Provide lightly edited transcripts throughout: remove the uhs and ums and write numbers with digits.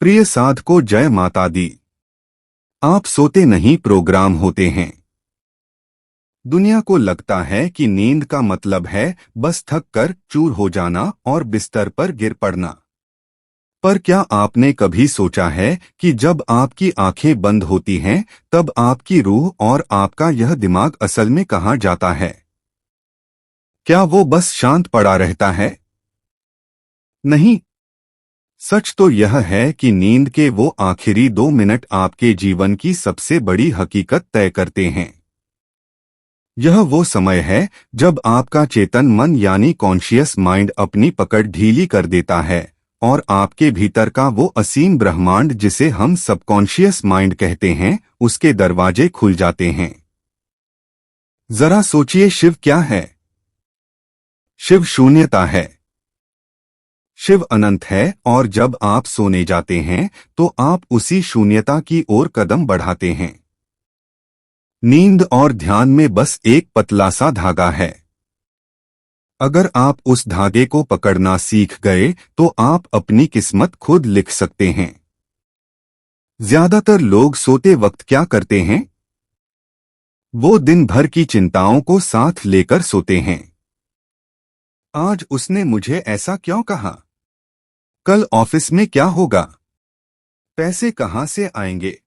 प्रिय साधको, जय माता दी। आप सोते नहीं, प्रोग्राम होते हैं। दुनिया को लगता है कि नींद का मतलब है बस थक कर चूर हो जाना और बिस्तर पर गिर पड़ना। पर क्या आपने कभी सोचा है कि जब आपकी आंखें बंद होती हैं तब आपकी रूह और आपका यह दिमाग असल में कहाँ जाता है? क्या वो बस शांत पड़ा रहता है? नहीं। सच तो यह है कि नींद के वो आखिरी 2 मिनट आपके जीवन की सबसे बड़ी हकीकत तय करते हैं। यह वो समय है जब आपका चेतन मन यानी कॉन्शियस माइंड अपनी पकड़ ढीली कर देता है और आपके भीतर का वो असीम ब्रह्मांड जिसे हम सबकॉन्शियस माइंड कहते हैं, उसके दरवाजे खुल जाते हैं। जरा सोचिए, शिव क्या है? शिव शून्यता है। शिव अनंत है और जब आप सोने जाते हैं तो आप उसी शून्यता की ओर कदम बढ़ाते हैं। नींद और ध्यान में बस एक पतला सा धागा है। अगर आप उस धागे को पकड़ना सीख गए तो आप अपनी किस्मत खुद लिख सकते हैं। ज्यादातर लोग सोते वक्त क्या करते हैं? वो दिन भर की चिंताओं को साथ लेकर सोते हैं। आज उसने मुझे ऐसा क्यों कहा? कल ऑफिस में क्या होगा? पैसे कहाँ से आएंगे?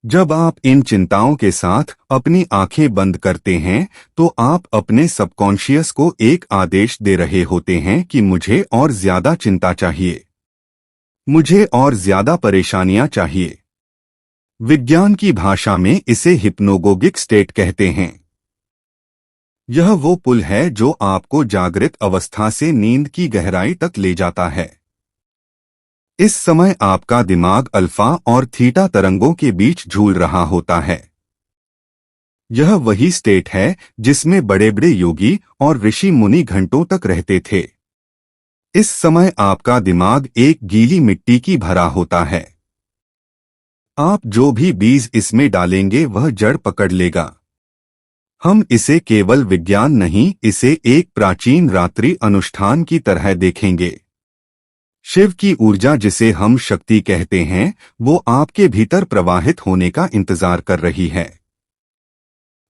जब आप इन चिंताओं के साथ अपनी आंखें बंद करते हैं तो आप अपने सबकॉन्शियस को एक आदेश दे रहे होते हैं कि मुझे और ज्यादा चिंता चाहिए, मुझे और ज्यादा परेशानियां चाहिए। विज्ञान की भाषा में इसे हिप्नोगोगिक स्टेट कहते हैं। यह वो पुल है जो आपको जागृत अवस्था से नींद की गहराई तक ले जाता है। इस समय आपका दिमाग अल्फा और थीटा तरंगों के बीच झूल रहा होता है। यह वही स्टेट है जिसमें बड़े बड़े योगी और ऋषि मुनि घंटों तक रहते थे। इस समय आपका दिमाग एक गीली मिट्टी की भरा होता है। आप जो भी बीज इसमें डालेंगे वह जड़ पकड़ लेगा। हम इसे केवल विज्ञान नहीं, इसे एक प्राचीन रात्रि अनुष्ठान की तरह देखेंगे। शिव की ऊर्जा, जिसे हम शक्ति कहते हैं, वो आपके भीतर प्रवाहित होने का इंतजार कर रही है।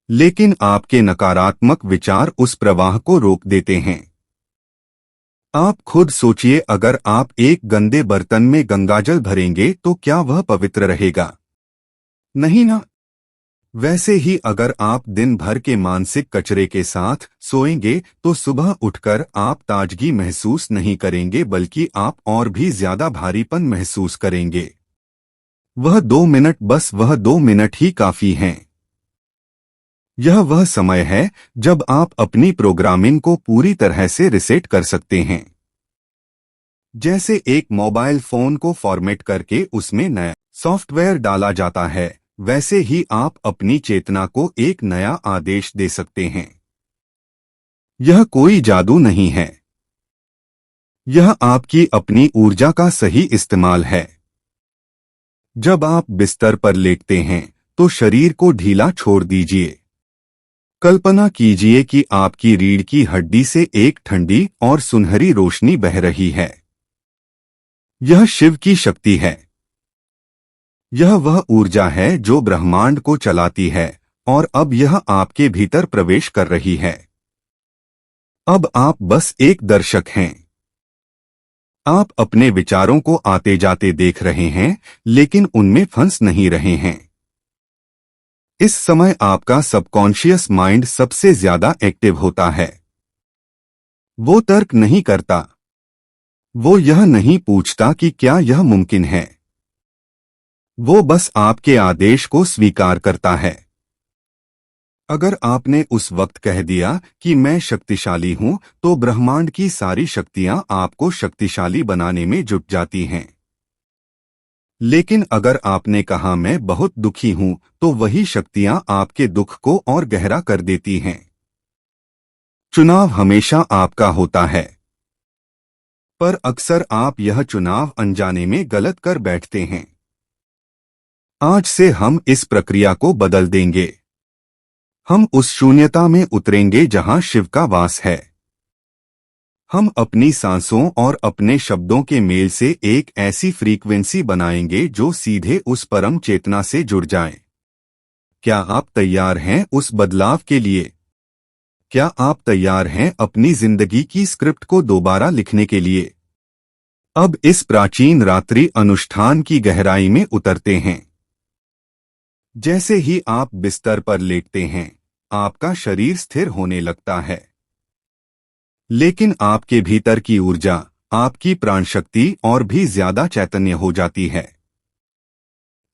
लेकिन आपके नकारात्मक विचार उस प्रवाह को रोक देते हैं। आप खुद सोचिए, अगर आप एक गंदे बर्तन में गंगाजल भरेंगे तो क्या वह पवित्र रहेगा? नहीं ना। वैसे ही अगर आप दिन भर के मानसिक कचरे के साथ सोएंगे तो सुबह उठकर आप ताजगी महसूस नहीं करेंगे, बल्कि आप और भी ज्यादा भारीपन महसूस करेंगे। वह 2 मिनट, बस वह 2 मिनट ही काफी हैं। यह वह समय है जब आप अपनी प्रोग्रामिंग को पूरी तरह से रिसेट कर सकते हैं। जैसे एक मोबाइल फोन को फॉर्मेट करके उसमें नया सॉफ्टवेयर डाला जाता है, वैसे ही आप अपनी चेतना को एक नया आदेश दे सकते हैं। यह कोई जादू नहीं है। यह आपकी अपनी ऊर्जा का सही इस्तेमाल है। जब आप बिस्तर पर लेटते हैं तो शरीर को ढीला छोड़ दीजिए। कल्पना कीजिए कि आपकी रीढ़ की हड्डी से एक ठंडी और सुनहरी रोशनी बह रही है। यह शिव की शक्ति है। यह वह ऊर्जा है जो ब्रह्मांड को चलाती है और अब यह आपके भीतर प्रवेश कर रही है। अब आप बस एक दर्शक हैं। आप अपने विचारों को आते जाते देख रहे हैं, लेकिन उनमें फंस नहीं रहे हैं। इस समय आपका सबकॉन्शियस माइंड सबसे ज्यादा एक्टिव होता है। वो तर्क नहीं करता। वो यह नहीं पूछता कि क्या यह मुमकिन है। वो बस आपके आदेश को स्वीकार करता है। अगर आपने उस वक्त कह दिया कि मैं शक्तिशाली हूं, तो ब्रह्मांड की सारी शक्तियां आपको शक्तिशाली बनाने में जुट जाती हैं। लेकिन अगर आपने कहा मैं बहुत दुखी हूं, तो वही शक्तियां आपके दुख को और गहरा कर देती हैं। चुनाव हमेशा आपका होता है, पर अक्सर आप यह चुनाव अनजाने में गलत कर बैठते हैं। आज से हम इस प्रक्रिया को बदल देंगे। हम उस शून्यता में उतरेंगे जहां शिव का वास है। हम अपनी सांसों और अपने शब्दों के मेल से एक ऐसी फ्रीक्वेंसी बनाएंगे जो सीधे उस परम चेतना से जुड़ जाए। क्या आप तैयार हैं उस बदलाव के लिए? क्या आप तैयार हैं अपनी जिंदगी की स्क्रिप्ट को दोबारा लिखने के लिए? अब इस प्राचीन रात्रि अनुष्ठान की गहराई में उतरते हैं। जैसे ही आप बिस्तर पर लेटते हैं, आपका शरीर स्थिर होने लगता है, लेकिन आपके भीतर की ऊर्जा, आपकी प्राण शक्ति और भी ज्यादा चैतन्य हो जाती है।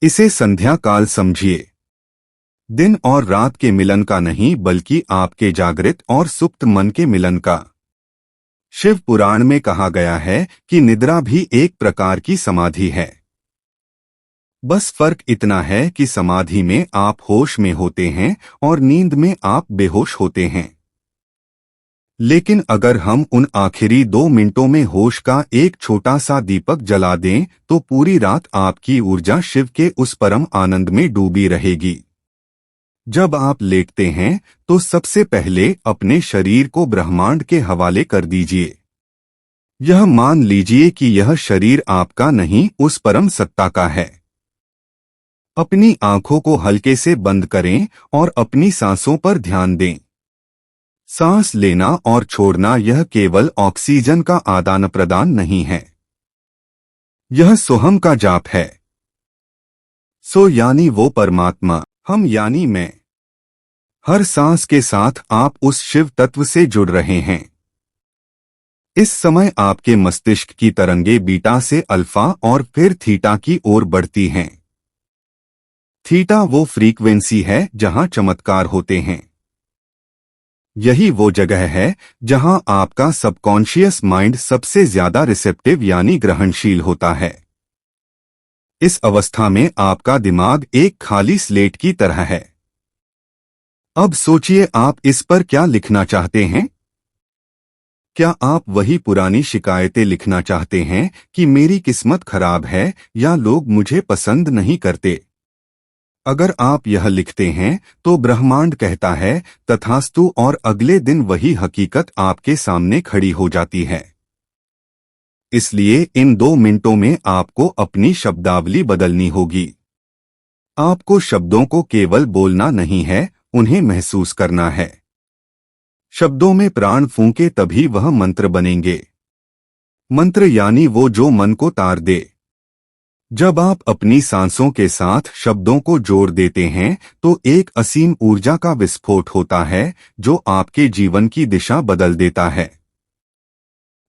इसे संध्या काल समझिए, दिन और रात के मिलन का नहीं, बल्कि आपके जागृत और सुप्त मन के मिलन का। शिव पुराण में कहा गया है कि निद्रा भी एक प्रकार की समाधि है। बस फर्क इतना है कि समाधि में आप होश में होते हैं और नींद में आप बेहोश होते हैं। लेकिन अगर हम उन आखिरी 2 मिनटों में होश का एक छोटा सा दीपक जला दें, तो पूरी रात आपकी ऊर्जा शिव के उस परम आनंद में डूबी रहेगी। जब आप लेटते हैं, तो सबसे पहले अपने शरीर को ब्रह्मांड के हवाले कर दीजिए। यह मान लीजिए कि यह शरीर आपका नहीं, उस परम सत्ता का है। अपनी आंखों को हल्के से बंद करें और अपनी सांसों पर ध्यान दें। सांस लेना और छोड़ना यह केवल ऑक्सीजन का आदान प्रदान नहीं है, यह सोहम का जाप है। सो यानी वो परमात्मा, हम यानी मैं। हर सांस के साथ आप उस शिव तत्व से जुड़ रहे हैं। इस समय आपके मस्तिष्क की तरंगे बीटा से अल्फा और फिर थीटा की ओर बढ़ती हैं। थीटा वो फ्रीक्वेंसी है जहां चमत्कार होते हैं। यही वो जगह है जहां आपका सबकॉन्शियस माइंड सबसे ज्यादा रिसेप्टिव यानी ग्रहणशील होता है। इस अवस्था में आपका दिमाग एक खाली स्लेट की तरह है। अब सोचिए, आप इस पर क्या लिखना चाहते हैं? क्या आप वही पुरानी शिकायतें लिखना चाहते हैं कि मेरी किस्मत खराब है या लोग मुझे पसंद नहीं करते? अगर आप यह लिखते हैं, तो ब्रह्मांड कहता है तथास्तु, और अगले दिन वही हकीकत आपके सामने खड़ी हो जाती है। इसलिए इन 2 मिनटों में आपको अपनी शब्दावली बदलनी होगी। आपको शब्दों को केवल बोलना नहीं है, उन्हें महसूस करना है। शब्दों में प्राण फूंके तभी वह मंत्र बनेंगे। मंत्र यानी वो जो मन को तार दे। जब आप अपनी सांसों के साथ शब्दों को जोड़ देते हैं, तो एक असीम ऊर्जा का विस्फोट होता है जो आपके जीवन की दिशा बदल देता है।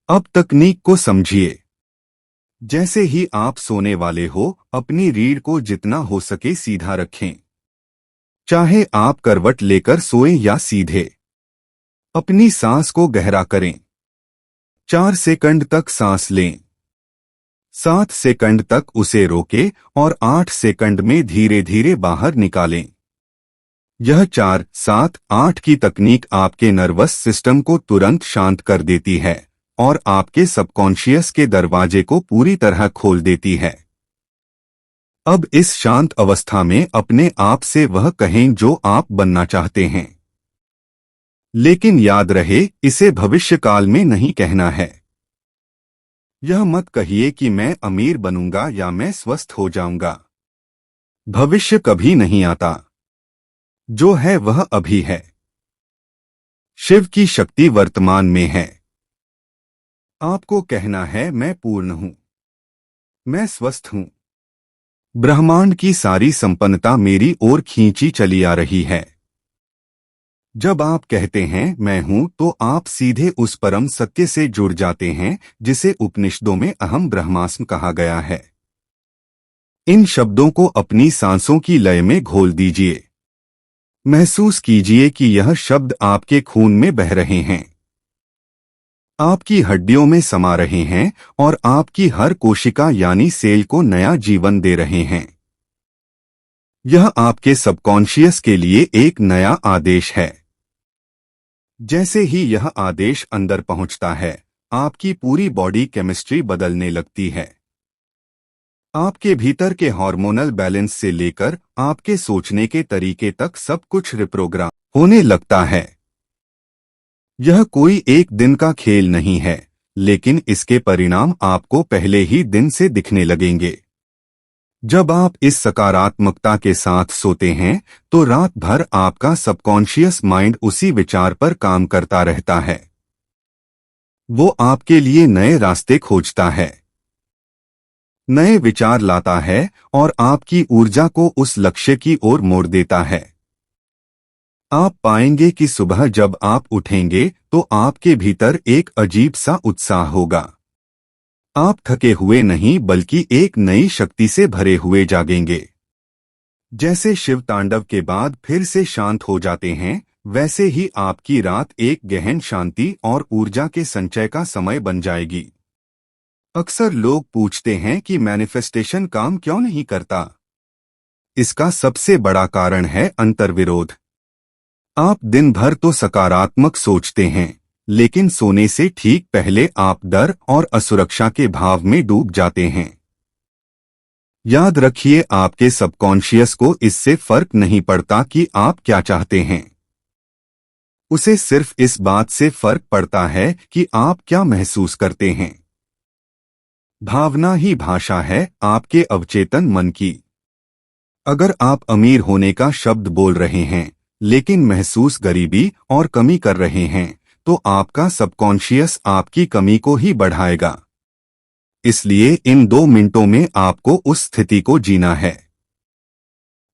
अब तकनीक को समझिए। जैसे ही आप सोने वाले हो, अपनी रीढ़ को जितना हो सके सीधा रखें। चाहे आप करवट लेकर सोएं या सीधे। अपनी सांस को गहरा करें। 4 सेकंड तक सांस लें। 7 सेकंड तक उसे रोकें और 8 सेकंड में धीरे धीरे बाहर निकालें। यह 4, 7, 8 की तकनीक आपके नर्वस सिस्टम को तुरंत शांत कर देती है और आपके सबकॉन्शियस के दरवाजे को पूरी तरह खोल देती है। अब इस शांत अवस्था में अपने आप से वह कहें जो आप बनना चाहते हैं। लेकिन याद रहे, इसे भविष्यकाल में नहीं कहना है। यह मत कहिए कि मैं अमीर बनूंगा या मैं स्वस्थ हो जाऊंगा। भविष्य कभी नहीं आता। जो है वह अभी है। शिव की शक्ति वर्तमान में है। आपको कहना है, मैं पूर्ण हूं, मैं स्वस्थ हूं। ब्रह्मांड की सारी संपन्नता मेरी ओर खींची चली आ रही है। जब आप कहते हैं मैं हूं, तो आप सीधे उस परम सत्य से जुड़ जाते हैं जिसे उपनिषदों में अहम ब्रह्मास्म कहा गया है। इन शब्दों को अपनी सांसों की लय में घोल दीजिए। महसूस कीजिए कि यह शब्द आपके खून में बह रहे हैं, आपकी हड्डियों में समा रहे हैं और आपकी हर कोशिका यानी सेल को नया जीवन दे रहे हैं। यह आपके सबकॉन्शियस के लिए एक नया आदेश है। जैसे ही यह आदेश अंदर पहुंचता है, आपकी पूरी बॉडी केमिस्ट्री बदलने लगती है। आपके भीतर के हार्मोनल बैलेंस से लेकर आपके सोचने के तरीके तक सब कुछ रिप्रोग्राम होने लगता है। यह कोई एक दिन का खेल नहीं है, लेकिन इसके परिणाम आपको पहले ही दिन से दिखने लगेंगे। जब आप इस सकारात्मकता के साथ सोते हैं तो रात भर आपका सबकॉन्शियस माइंड उसी विचार पर काम करता रहता है। वो आपके लिए नए रास्ते खोजता है, नए विचार लाता है और आपकी ऊर्जा को उस लक्ष्य की ओर मोड़ देता है। आप पाएंगे कि सुबह जब आप उठेंगे तो आपके भीतर एक अजीब सा उत्साह होगा। आप थके हुए नहीं बल्कि एक नई शक्ति से भरे हुए जागेंगे। जैसे शिव तांडव के बाद फिर से शांत हो जाते हैं, वैसे ही आपकी रात एक गहन शांति और ऊर्जा के संचय का समय बन जाएगी। अक्सर लोग पूछते हैं कि मैनिफेस्टेशन काम क्यों नहीं करता। इसका सबसे बड़ा कारण है अंतर्विरोध। आप दिन भर तो सकारात्मक सोचते हैं, लेकिन सोने से ठीक पहले आप डर और असुरक्षा के भाव में डूब जाते हैं। याद रखिए, आपके सबकॉन्शियस को इससे फर्क नहीं पड़ता कि आप क्या चाहते हैं। उसे सिर्फ इस बात से फर्क पड़ता है कि आप क्या महसूस करते हैं। भावना ही भाषा है आपके अवचेतन मन की। अगर आप अमीर होने का शब्द बोल रहे हैं लेकिन महसूस गरीबी और कमी कर रहे हैं, तो आपका सबकॉन्शियस आपकी कमी को ही बढ़ाएगा। इसलिए इन 2 मिनटों में आपको उस स्थिति को जीना है।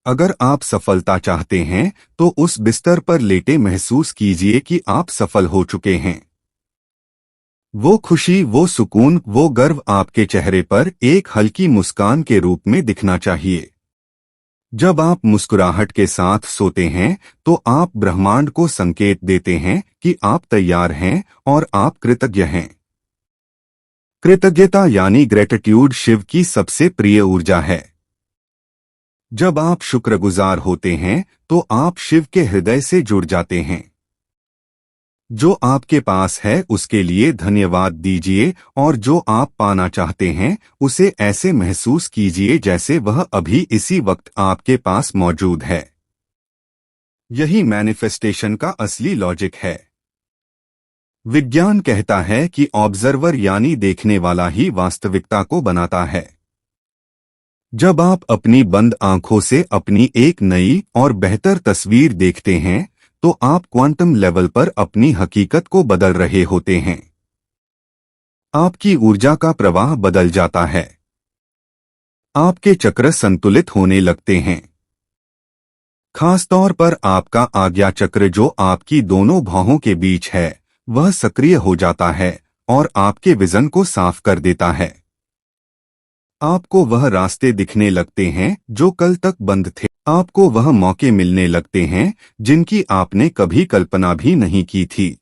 अगर आप सफलता चाहते हैं तो उस बिस्तर पर लेटे महसूस कीजिए कि आप सफल हो चुके हैं। वो खुशी, वो सुकून, वो गर्व आपके चेहरे पर एक हल्की मुस्कान के रूप में दिखना चाहिए। जब आप मुस्कुराहट के साथ सोते हैं तो आप ब्रह्मांड को संकेत देते हैं कि आप तैयार हैं और आप कृतज्ञ हैं। कृतज्ञता यानी ग्रेटिट्यूड शिव की सबसे प्रिय ऊर्जा है। जब आप शुक्रगुजार होते हैं तो आप शिव के हृदय से जुड़ जाते हैं। जो आपके पास है उसके लिए धन्यवाद दीजिए और जो आप पाना चाहते हैं उसे ऐसे महसूस कीजिए जैसे वह अभी इसी वक्त आपके पास मौजूद है। यही मैनिफेस्टेशन का असली लॉजिक है। विज्ञान कहता है कि ऑब्जर्वर यानी देखने वाला ही वास्तविकता को बनाता है। जब आप अपनी बंद आंखों से अपनी एक नई और बेहतर तस्वीर देखते हैं तो आप क्वांटम लेवल पर अपनी हकीकत को बदल रहे होते हैं। आपकी ऊर्जा का प्रवाह बदल जाता है। आपके चक्र संतुलित होने लगते हैं। खासतौर पर आपका आज्ञा चक्र जो आपकी दोनों भौहों के बीच है, वह सक्रिय हो जाता है और आपके विजन को साफ कर देता है। आपको वह रास्ते दिखने लगते हैं जो कल तक बंद थे। आपको वह मौके मिलने लगते हैं जिनकी आपने कभी कल्पना भी नहीं की थी।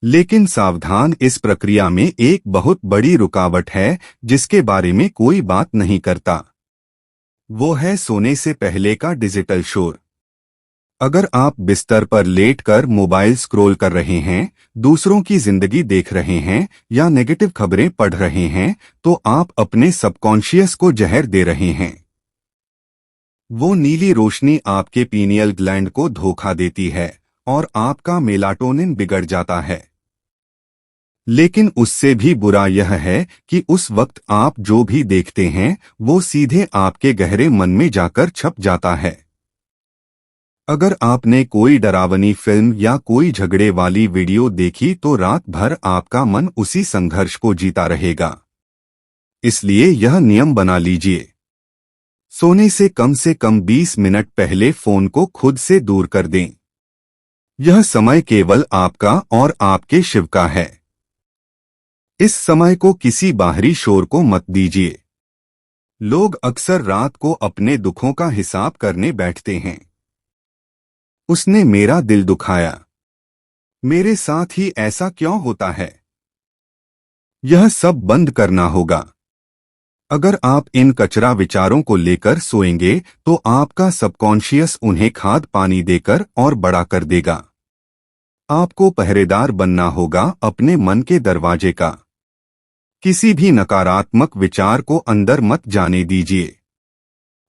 लेकिन सावधान, इस प्रक्रिया में एक बहुत बड़ी रुकावट है जिसके बारे में कोई बात नहीं करता। वो है सोने से पहले का डिजिटल शोर। अगर आप बिस्तर पर लेटकर मोबाइल स्क्रॉल कर रहे हैं, दूसरों की जिंदगी देख रहे हैं या नेगेटिव खबरें पढ़ रहे हैं, तो आप अपने सबकॉन्शियस को जहर दे रहे हैं। वो नीली रोशनी आपके पीनियल ग्लैंड को धोखा देती है और आपका मेलाटोनिन बिगड़ जाता है। लेकिन उससे भी बुरा यह है कि उस वक्त आप जो भी देखते हैं वो सीधे आपके गहरे मन में जाकर छप जाता है। अगर आपने कोई डरावनी फिल्म या कोई झगड़े वाली वीडियो देखी तो रात भर आपका मन उसी संघर्ष को जीता रहेगा। इसलिए यह नियम बना लीजिए, सोने से कम 20 मिनट पहले फोन को खुद से दूर कर दें। यह समय केवल आपका और आपके शिव का है। इस समय को किसी बाहरी शोर को मत दीजिए। लोग अक्सर रात को अपने दुखों का हिसाब करने बैठते हैं। उसने मेरा दिल दुखाया, मेरे साथ ही ऐसा क्यों होता है। यह सब बंद करना होगा। अगर आप इन कचरा विचारों को लेकर सोएंगे तो आपका सबकॉन्शियस उन्हें खाद पानी देकर और बड़ा कर देगा। आपको पहरेदार बनना होगा अपने मन के दरवाजे का। किसी भी नकारात्मक विचार को अंदर मत जाने दीजिए।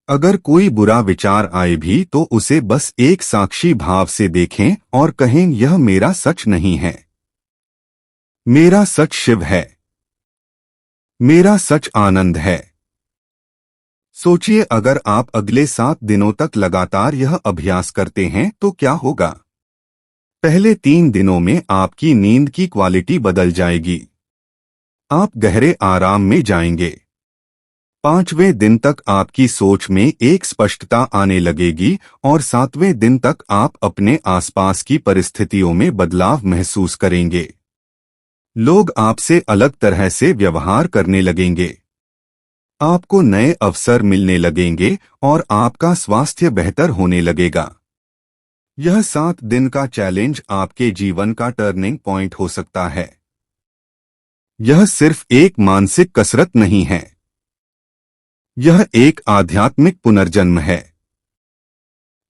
अगर कोई बुरा विचार आए भी तो उसे बस एक साक्षी भाव से देखें और कहें, यह मेरा सच नहीं है। मेरा सच शिव है। मेरा सच आनंद है। सोचिए, अगर आप अगले 7 दिनों तक लगातार यह अभ्यास करते हैं तो क्या होगा। पहले 3 दिनों में आपकी नींद की क्वालिटी बदल जाएगी। आप गहरे आराम में जाएंगे। 5वें दिन तक आपकी सोच में एक स्पष्टता आने लगेगी और 7वें दिन तक आप अपने आसपास की परिस्थितियों में बदलाव महसूस करेंगे। लोग आपसे अलग तरह से व्यवहार करने लगेंगे। आपको नए अवसर मिलने लगेंगे और आपका स्वास्थ्य बेहतर होने लगेगा। यह 7 दिन का चैलेंज आपके जीवन का टर्निंग पॉइंट हो सकता है। यह सिर्फ एक मानसिक कसरत नहीं है। यह एक आध्यात्मिक पुनर्जन्म है।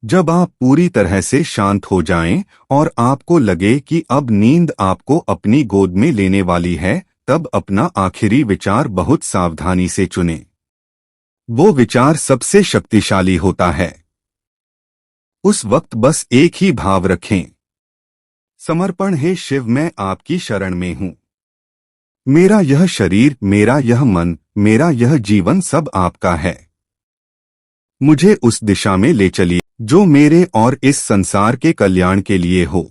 जब आप पूरी तरह से शांत हो जाएं और आपको लगे कि अब नींद आपको अपनी गोद में लेने वाली है, तब अपना आखिरी विचार बहुत सावधानी से चुनें। वो विचार सबसे शक्तिशाली होता है। उस वक्त बस एक ही भाव रखें, समर्पण। हे शिव, मैं आपकी शरण में हूँ। मेरा यह शरीर, मेरा यह मन, मेरा यह जीवन सब आपका है। मुझे उस दिशा में ले चलिए जो मेरे और इस संसार के कल्याण के लिए हो।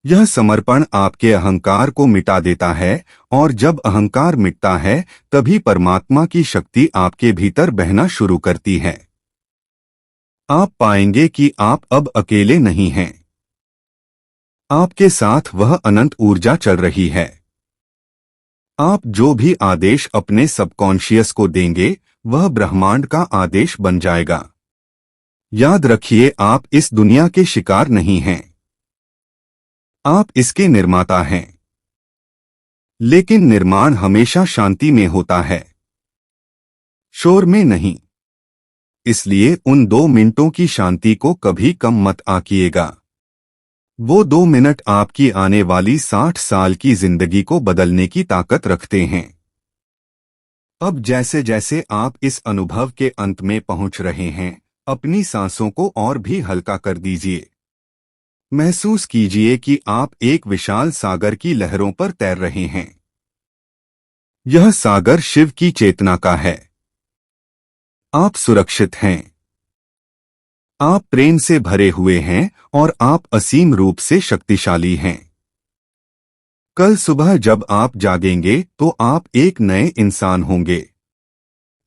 यह समर्पण आपके अहंकार को मिटा देता है और जब अहंकार मिटता है तभी परमात्मा की शक्ति आपके भीतर बहना शुरू करती है। आप पाएंगे कि आप अब अकेले नहीं हैं। आपके साथ वह अनंत ऊर्जा चल रही है। आप जो भी आदेश अपने सबकॉन्शियस को देंगे वह ब्रह्मांड का आदेश बन जाएगा। याद रखिए, आप इस दुनिया के शिकार नहीं हैं। आप इसके निर्माता हैं। लेकिन निर्माण हमेशा शांति में होता है, शोर में नहीं। इसलिए उन 2 मिनटों की शांति को कभी कम मत आंकिएगा। वो 2 मिनट आपकी आने वाली 60 साल की जिंदगी को बदलने की ताकत रखते हैं। अब जैसे जैसे आप इस अनुभव के अंत में पहुंच रहे हैं, अपनी सांसों को और भी हल्का कर दीजिए। महसूस कीजिए कि आप एक विशाल सागर की लहरों पर तैर रहे हैं। यह सागर शिव की चेतना का है। आप सुरक्षित हैं। आप प्रेम से भरे हुए हैं और आप असीम रूप से शक्तिशाली हैं। कल सुबह जब आप जागेंगे तो आप एक नए इंसान होंगे।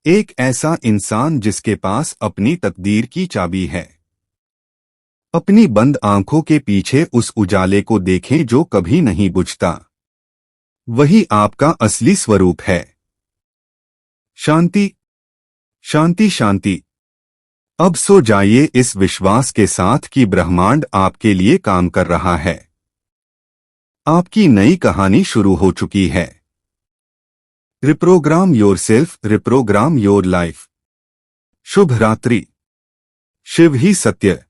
एक ऐसा इंसान जिसके पास अपनी तकदीर की चाबी है। अपनी बंद आंखों के पीछे उस उजाले को देखें जो कभी नहीं बुझता। वही आपका असली स्वरूप है। शांति, शांति, शांति। अब सो जाइए इस विश्वास के साथ कि ब्रह्मांड आपके लिए काम कर रहा है। आपकी नई कहानी शुरू हो चुकी है। Reprogram yourself, reprogram your life. शुभ रात्रि। शिव ही सत्य।